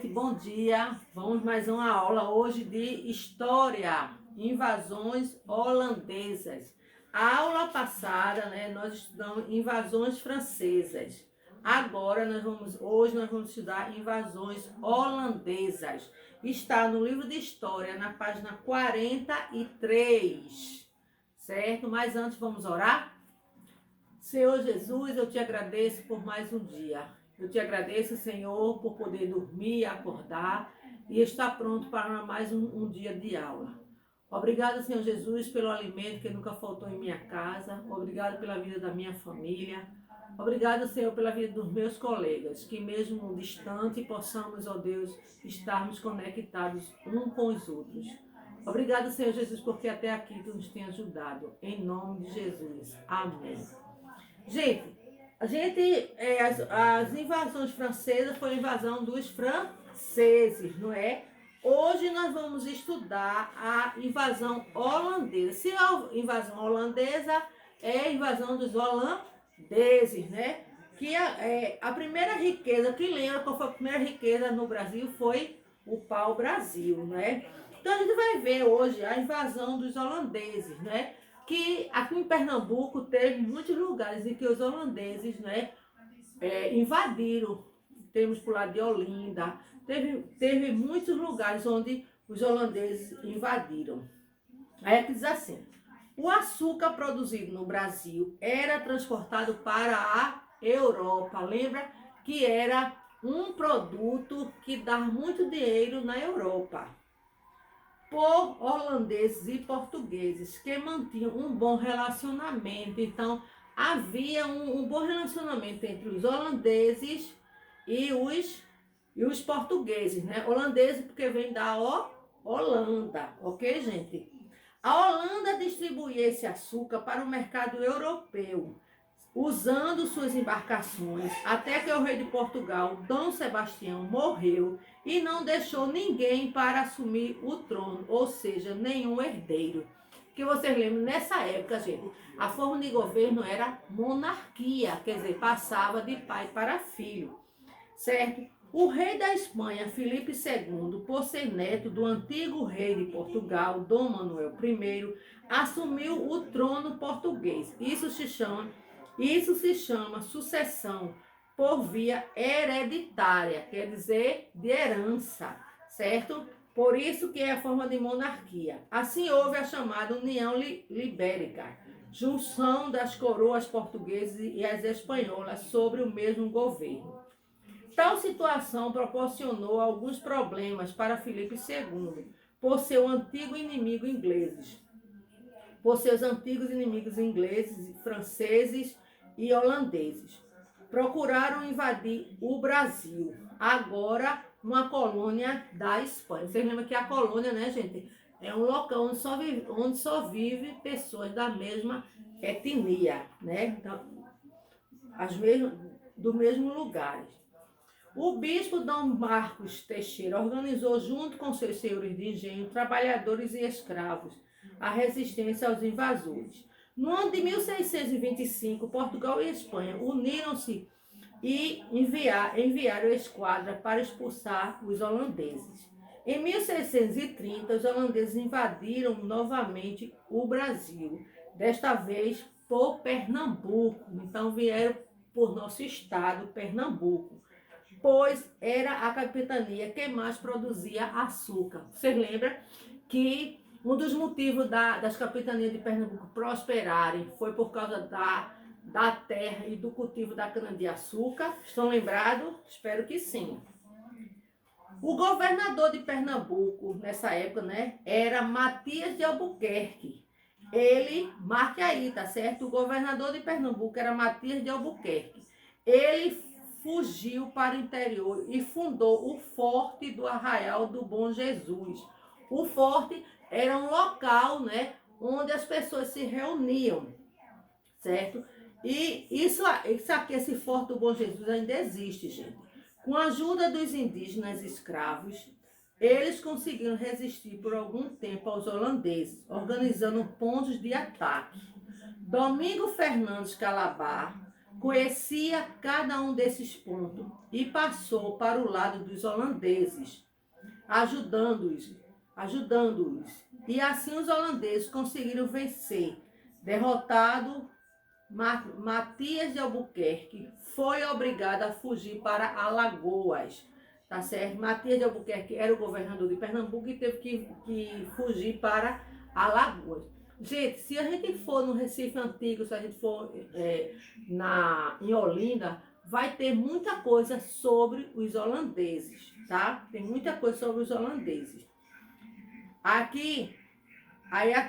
Bom dia, vamos mais uma aula hoje de História, invasões holandesas. A aula passada, nós estudamos invasões francesas. Agora hoje nós vamos estudar invasões holandesas. Está no livro de História, na página 43, certo? Mas antes vamos orar? Senhor Jesus, eu te agradeço por mais um dia. Eu te agradeço, Senhor, por poder dormir, acordar e estar pronto para mais um dia de aula. Obrigada, Senhor Jesus, pelo alimento que nunca faltou em minha casa. Obrigado pela vida da minha família. Obrigado, Senhor, pela vida dos meus colegas, que mesmo distante possamos, ó Deus, estarmos conectados uns com os outros. Obrigado, Senhor Jesus, porque até aqui Tu nos tem ajudado. Em nome de Jesus. Amém. As invasões francesas foi a invasão dos franceses, não é? Hoje nós vamos estudar a invasão holandesa. Se a invasão holandesa é a invasão dos holandeses, né? Que a primeira riqueza, quem lembra qual foi a primeira riqueza no Brasil foi o pau-brasil, né? Então a gente vai ver hoje a invasão dos holandeses, né? Que aqui em Pernambuco teve muitos lugares em que os holandeses, invadiram. Temos por lá de Olinda, teve muitos lugares onde os holandeses invadiram. Aí diz assim: o açúcar produzido no Brasil era transportado para a Europa. Lembra que era um produto que dá muito dinheiro na Europa, por holandeses e portugueses que mantinham um bom relacionamento. Então, havia um bom relacionamento entre os holandeses e os portugueses, né? Holandeses porque vem da Holanda, ok, gente? A Holanda distribuía esse açúcar para o mercado europeu, usando suas embarcações, até que o rei de Portugal, Dom Sebastião, morreu e não deixou ninguém para assumir o trono, ou seja, nenhum herdeiro. Que vocês lembram, nessa época, gente, a forma de governo era monarquia, quer dizer, passava de pai para filho, certo? O rei da Espanha, Filipe II, por ser neto do antigo rei de Portugal, Dom Manuel I, assumiu o trono português. Isso se chama sucessão por via hereditária, quer dizer, de herança, certo? Por isso que é a forma de monarquia. Assim houve a chamada União Ibérica, junção das coroas portuguesas e as espanholas sobre o mesmo governo. Tal situação proporcionou alguns problemas para Filipe II, por seus antigos inimigos ingleses, franceses e holandeses. Procuraram invadir o Brasil, agora uma colônia da Espanha. Vocês lembram que a colônia, né, gente, é um local onde só vive pessoas da mesma etnia, né? Então, do mesmo lugar. O bispo Dom Marcos Teixeira organizou, junto com seus senhores de engenho, trabalhadores e escravos, a resistência aos invasores. No ano de 1625, Portugal e Espanha uniram-se e enviaram esquadra para expulsar os holandeses. Em 1630, os holandeses invadiram novamente o Brasil, desta vez por Pernambuco. Então vieram por nosso estado, Pernambuco, pois era a capitania que mais produzia açúcar. Vocês lembram que um dos motivos das capitanias de Pernambuco prosperarem foi por causa da terra e do cultivo da cana-de-açúcar? Estão lembrados? Espero que sim. O governador de Pernambuco, nessa época, era Matias de Albuquerque. Marque aí, tá certo? O governador de Pernambuco era Matias de Albuquerque. Ele fugiu para o interior e fundou o Forte do Arraial do Bom Jesus. O forte era um local, onde as pessoas se reuniam, certo? E esse Forte do Bom Jesus ainda existe, gente. Com a ajuda dos indígenas escravos, eles conseguiram resistir por algum tempo aos holandeses, organizando pontos de ataque. Domingo Fernandes Calabar conhecia cada um desses pontos e passou para o lado dos holandeses, ajudando-os. E assim os holandeses conseguiram vencer. Derrotado, Matias de Albuquerque foi obrigado a fugir para Alagoas. Tá certo? Matias de Albuquerque era o governador de Pernambuco e teve que fugir para Alagoas. Gente, se a gente for no Recife Antigo, se a gente for em Olinda, vai ter muita coisa sobre os holandeses, tá? Tem muita coisa sobre os holandeses. Aqui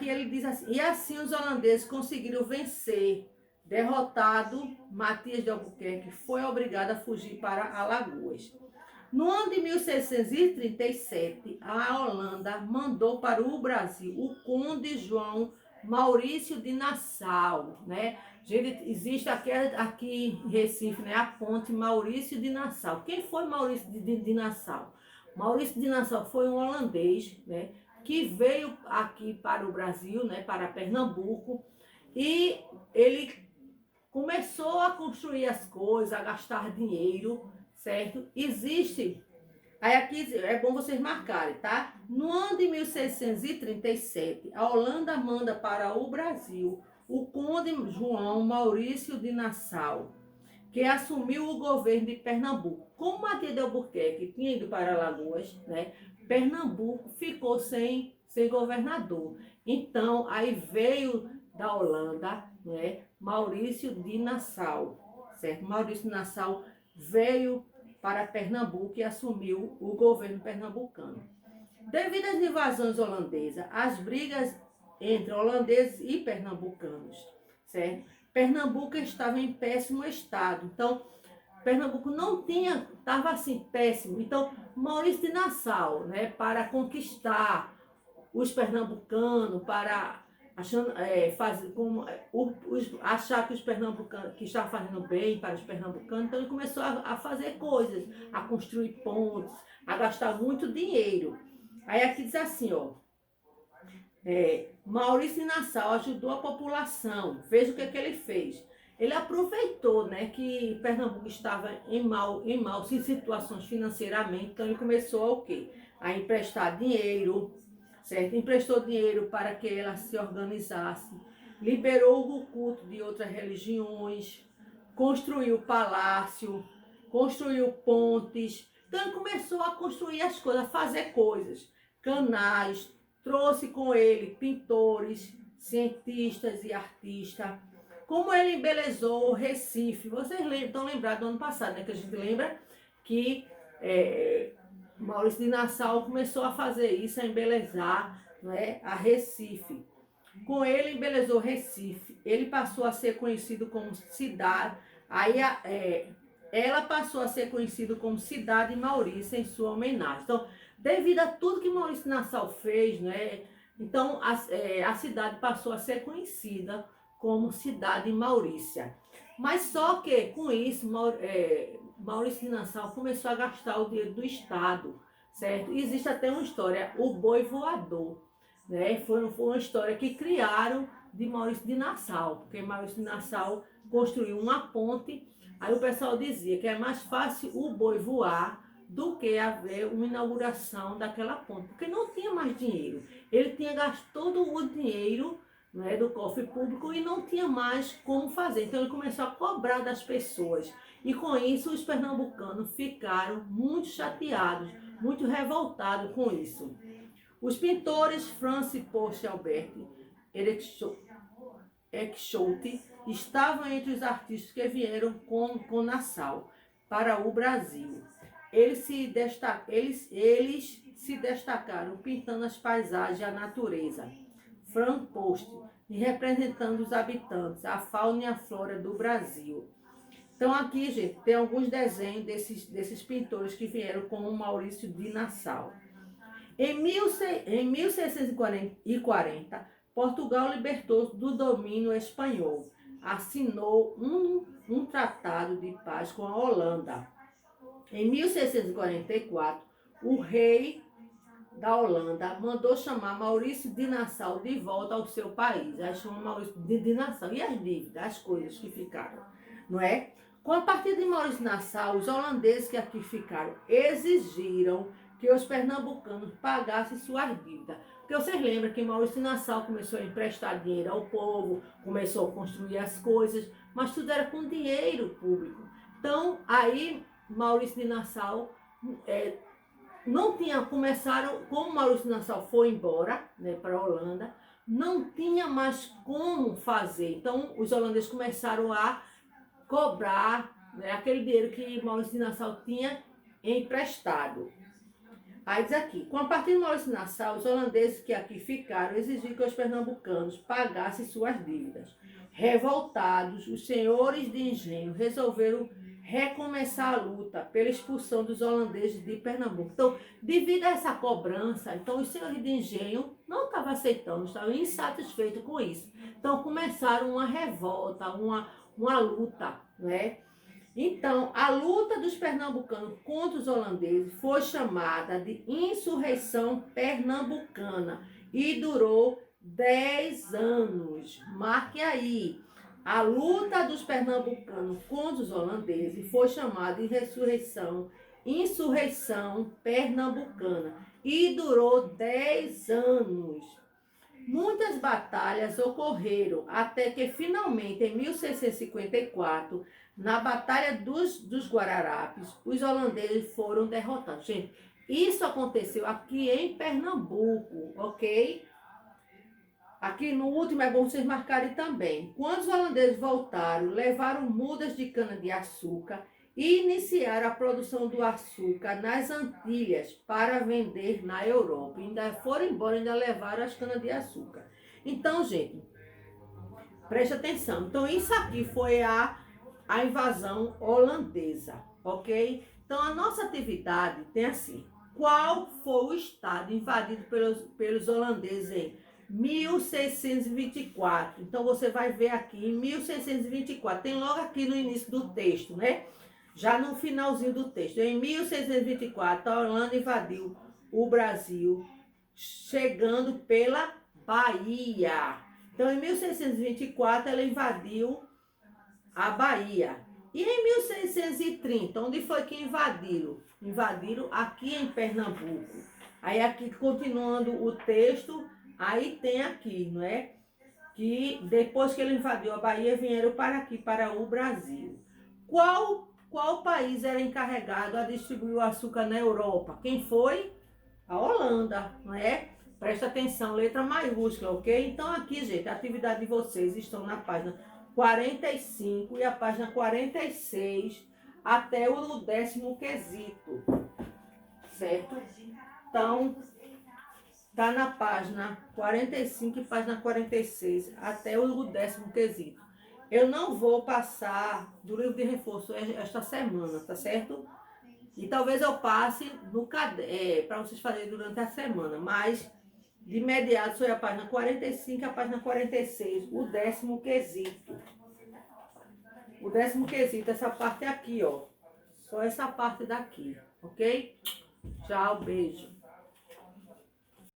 ele diz assim, e assim os holandeses conseguiram vencer. Derrotado, Matias de Albuquerque foi obrigado a fugir para Alagoas. No ano de 1637, a Holanda mandou para o Brasil o conde João Maurício de Nassau, né? Gente, existe aqui em Recife, né, a ponte Maurício de Nassau. Quem foi Maurício de Nassau? Maurício de Nassau foi um holandês, né, que veio aqui para o Brasil, né, para Pernambuco, e ele começou a construir as coisas, a gastar dinheiro, certo? Existe, aí aqui é bom vocês marcarem, tá? No ano de 1637, a Holanda manda para o Brasil o conde João Maurício de Nassau, que assumiu o governo de Pernambuco. Como Matias de Albuquerque tinha ido para Alagoas, né? Pernambuco ficou sem governador. Então, aí veio da Holanda, né, Maurício de Nassau, certo? Maurício de Nassau veio para Pernambuco e assumiu o governo pernambucano. Devido às invasões holandesas, as brigas entre holandeses e pernambucanos, certo? Pernambuco estava em péssimo estado. Então, Pernambuco não tinha, estava assim, péssimo. Então, Maurício de Nassau, né, para conquistar os pernambucanos, para achar que os pernambucanos, que estavam fazendo bem para os pernambucanos, então ele começou a fazer coisas, a construir pontes, a gastar muito dinheiro. Aí aqui diz assim, ó, Maurício de Nassau ajudou a população. Veja o que ele fez. Ele aproveitou, né, que Pernambuco estava em mal situações financeiramente, então ele começou a o quê? A emprestar dinheiro, certo? Emprestou dinheiro para que ela se organizasse, liberou o culto de outras religiões, construiu palácio, construiu pontes. Então ele começou a construir as coisas, a fazer coisas, canais, trouxe com ele pintores, cientistas e artistas. Como ele embelezou o Recife. Vocês estão lembrados do ano passado, né? Que a gente lembra que Maurício de Nassau começou a fazer isso, a embelezar, né, a Recife. Com ele embelezou Recife. Ele passou a ser conhecido como cidade. Aí ela passou a ser conhecida como Cidade Maurício em sua homenagem. Então, devido a tudo que Maurício de Nassau fez, né, então a cidade passou a ser conhecida como Cidade Maurícia. Mas só que com isso Maurício de Nassau começou a gastar o dinheiro do Estado, certo? E existe até uma história, o boi voador, né? Foi uma história que criaram de Maurício de Nassau, porque Maurício de Nassau construiu uma ponte. Aí o pessoal dizia que é mais fácil o boi voar do que haver uma inauguração daquela ponte, porque não tinha mais dinheiro. Ele tinha gasto todo o dinheiro, né, do cofre público e não tinha mais como fazer. Então ele começou a cobrar das pessoas. E com isso os pernambucanos ficaram muito chateados, muito revoltados com isso. Os pintores Francis Post Albert Exchoute estavam entre os artistas que vieram com Nassau para o Brasil. Eles se destacaram pintando as paisagens e a natureza. Frank Post, representando os habitantes, a fauna e a flora do Brasil. Então aqui, gente, tem alguns desenhos desses pintores que vieram com o Maurício de Nassau. Em 1640, Portugal libertou-se do domínio espanhol. Assinou um tratado de paz com a Holanda. Em 1644, o rei da Holanda mandou chamar Maurício de Nassau de volta ao seu país. Aí chama Maurício de Nassau. E as dívidas, as coisas que ficaram, não é? Com a partida de Maurício Nassau, os holandeses que aqui ficaram exigiram que os pernambucanos pagassem suas dívidas. Porque vocês lembram que Maurício Nassau começou a emprestar dinheiro ao povo, começou a construir as coisas, mas tudo era com dinheiro público. Então, aí Maurício de Nassau não tinha, começaram, como Maurício de Nassau foi embora, né, para a Holanda, não tinha mais como fazer. Então, os holandeses começaram a cobrar, né, aquele dinheiro que Maurício de Nassau tinha emprestado. Aí diz aqui, com a partida de Maurício de Nassau, os holandeses que aqui ficaram exigiram que os pernambucanos pagassem suas dívidas. Revoltados, os senhores de engenho resolveram recomeçar a luta pela expulsão dos holandeses de Pernambuco. Então, devido a essa cobrança, então os senhores de engenho não estavam aceitando, estavam insatisfeitos com isso. Então, começaram uma revolta, uma luta, né? Então, a luta dos pernambucanos contra os holandeses foi chamada de Insurreição Pernambucana e durou 10 anos. Marque aí. A luta dos pernambucanos contra os holandeses foi chamada de Insurreição Pernambucana e durou 10 anos. Muitas batalhas ocorreram até que finalmente em 1654, na Batalha dos Guararapes, os holandeses foram derrotados. Gente, isso aconteceu aqui em Pernambuco, ok? Aqui no último é bom vocês marcarem também. Quando os holandeses voltaram, levaram mudas de cana-de-açúcar e iniciaram a produção do açúcar nas Antilhas para vender na Europa. Ainda foram embora, ainda levaram as canas-de-açúcar. Então, gente, preste atenção. Então, isso aqui foi a invasão holandesa, ok? Então, a nossa atividade tem assim. Qual foi o estado invadido pelos holandeses em 1624? Então, você vai ver aqui em 1624. Tem logo aqui no início do texto, né? Já no finalzinho do texto. Em 1624, a Holanda invadiu o Brasil, chegando pela Bahia. Então, em 1624, ela invadiu a Bahia. E em 1630, onde foi que invadiram? Invadiram aqui em Pernambuco. Aí aqui, continuando o texto, aí tem aqui, não é? Que depois que ele invadiu a Bahia, vieram para aqui, para o Brasil. Qual país era encarregado a distribuir o açúcar na Europa? Quem foi? A Holanda, não é? Presta atenção, letra maiúscula, ok? Então aqui, gente, a atividade de vocês estão na página 45 e a página 46 até o 10º quesito, certo? Então, tá na página 45 e página 46 até o 10º quesito. Eu não vou passar do livro de reforço esta semana, tá certo? E talvez eu passe no caderno, para vocês fazerem durante a semana, mas de imediato foi a página 45 e a página 46, o 10º quesito. O 10º quesito, essa parte aqui, ó. Só essa parte daqui, ok? Tchau, beijo.